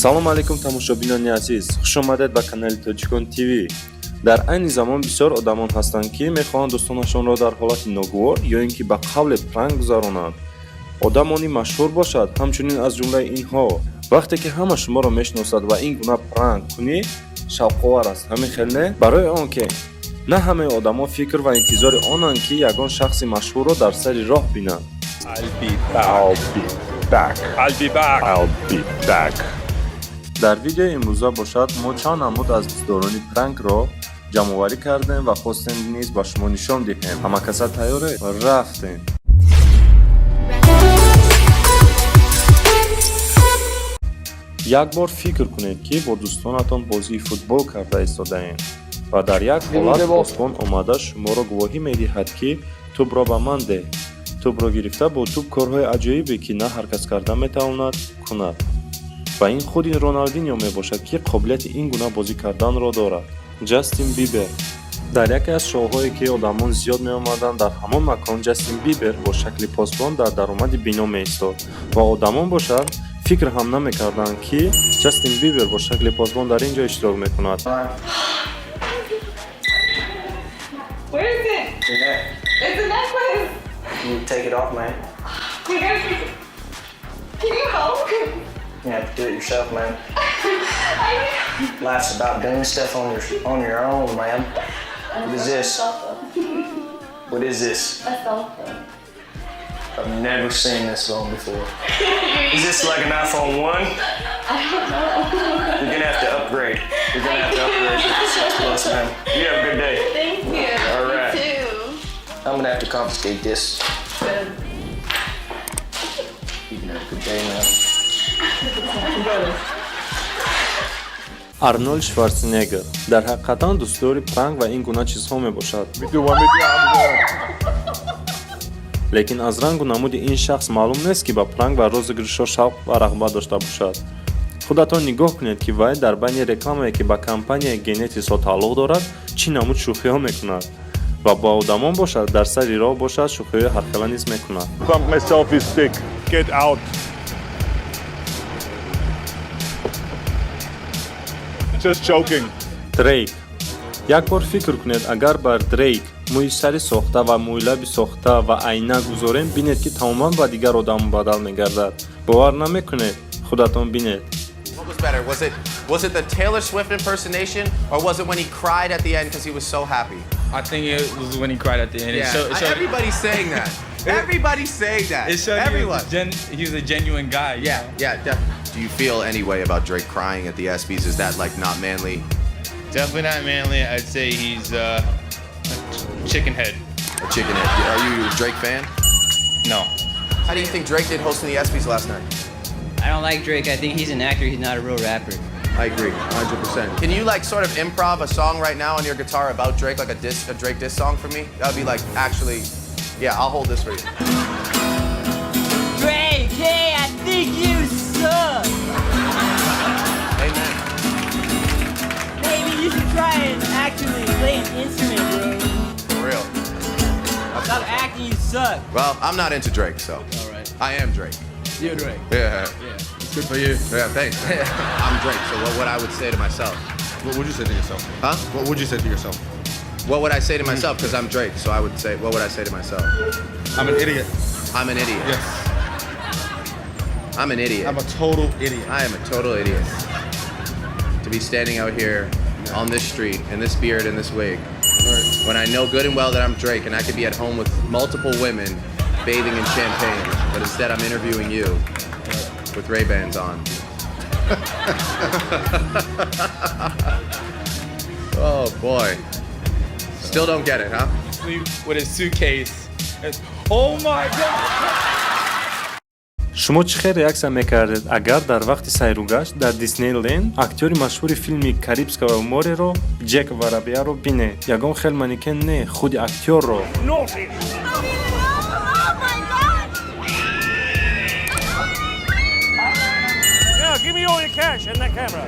салом алейкум тамошобинони азиз, хуш омадед ба канали TOJIKON TV. дар айни замон бисёр одамон ҳастанд ки мехоҳанд дӯстонашонро дар ҳолати ногувор ё ин ки ба қавле пранк гузаронанд. Одамони машҳур бошад, ҳамчунин аз ҷумлаи инҳо. вақте ки ҳама шуморо мешиносад ва ин гуна пранк кунӣ шавқовар аст, ҳамин хел не? барои он ки на ҳамаи одамон фикр ва интизори онанд ки ягон шахси машҳурро дар сари роҳ бинанд. I'll be back. дар видеои имрӯза бошад мо чанд намуд аз дӯстдорони пранкро ҷамъоварӣ кардем ва хостем низ ба шумо нишон диҳем. ҳама каса тайёре? рафтем. як бор фикр кунед ки бо дӯстонатон бозии футбол карда истодаем ва дар як ҳолат посбон омада шуморо гувоҳӣ медиҳад ки тӯбро ба ман деҳ. тӯбро гирифта бо тӯб корҳои аҷоибе ки на ҳар кас карда метавонад кунад. ва ин худи Роналдиньо мебошад ки қобилияти ин гуна бозӣ карданро дорад. Ҷастин Бибер. дар яке аз шоуҳое ки одамон зиёд меомаданд дар ҳамон макон Ҷастин Бибер бо шакли посбон дар даромади бино меистод ва одамон бошад фикр ҳам намекарданд ки Ҷастин Бибер бо шакли посбон дар ин ҷо иштирок мекунад. You take it off, man. Can you help? You have to do it yourself, man. Life's about doing stuff on your own, man. What is this? What is this? A cell phone. I've never seen this phone before. Is this like an iPhone 1? I don't know. You're gonna have to upgrade. You're gonna have to upgrade to the 6 Plus, man. You have a good day. Thank you. All right. You too. I'm gonna have to confiscate this. Good. You can have a good day, man. Арнольд Шварценеггер дар ҳақиқатан дӯстдори пранк ва ин гуна чизҳо мебошад. лекин аз рангу намуди ин шахс маълум нест ки ба пранк ва розыгришҳо шавқ ва рағбат дошта бошад. худатон нигоҳ кунед ки вай дар байни рекламае ки ба компанияи Генетисо тааллуқ дорад чӣ намуд шӯхиҳо мекунад ва ба одамон бошад дар сари роҳ бошад шӯхиҳои ҳархела низ мекунад. Myself is sick. Get out. Just joking. Дрейк. як бор фикр кунед агар бар Дрейк мӯи сари сохта ва мӯйлаби сохта ва айна гузорем бинед ки тамоман ба дигар одам мубаддал мегардад. бовар намекунед. худатон бинед. What was better? Was it the Taylor Swift impersonation or was it when he cried at the end because he was so happy? I think it was when he cried at the end. Everybody's saying that. Everybody's saying that. Everyone. He was a genuine guy. Yeah, definitely. Do you feel any way about Drake crying at the ESPYs? Is that like not manly? Definitely not manly. I'd say he's a chicken head. A chicken head. Are you a Drake fan? No. How do you think Drake did hosting the ESPYs last night? I don't like Drake. I think he's an actor. He's not a real rapper. I agree, 100%. Can you like sort of improv a song right now on your guitar about Drake, like a Drake diss song for me? That would be like actually, yeah, I'll hold this for you. Drake, hey, I think you suck. Amen. Maybe you should try and actually play an instrument, bro. For real. Stop acting, you suck. Well, I'm not into Drake, so. All right. I am Drake. You're Drake. Yeah. It's good for you. Yeah, thanks. I'm Drake, so what would I would say to myself? What would you say to yourself? Huh? What would you say to yourself? What would I say to myself? Because I'm Drake, so I would say, what would I say to myself? I'm an idiot. I'm an idiot. Yes. I'm an idiot. I'm a total idiot. I am a total idiot. To be standing out here on this street in this beard and this wig, when I know good and well that I'm Drake and I could be at home with multiple women bathing in champagne, but instead I'm interviewing you with Ray-Bans on. Oh boy. Still don't get it, huh? Sleep with his suitcase. Oh my God! шумо чӣ хел реаксия мекардед агар дар вақти сайругашт дар Диснейленд актёри машҳури филми Карибского мореро Ҷек Воробьяро бинед? ягон хел манекен не, худи актёрро. Give me all your cash and that camera.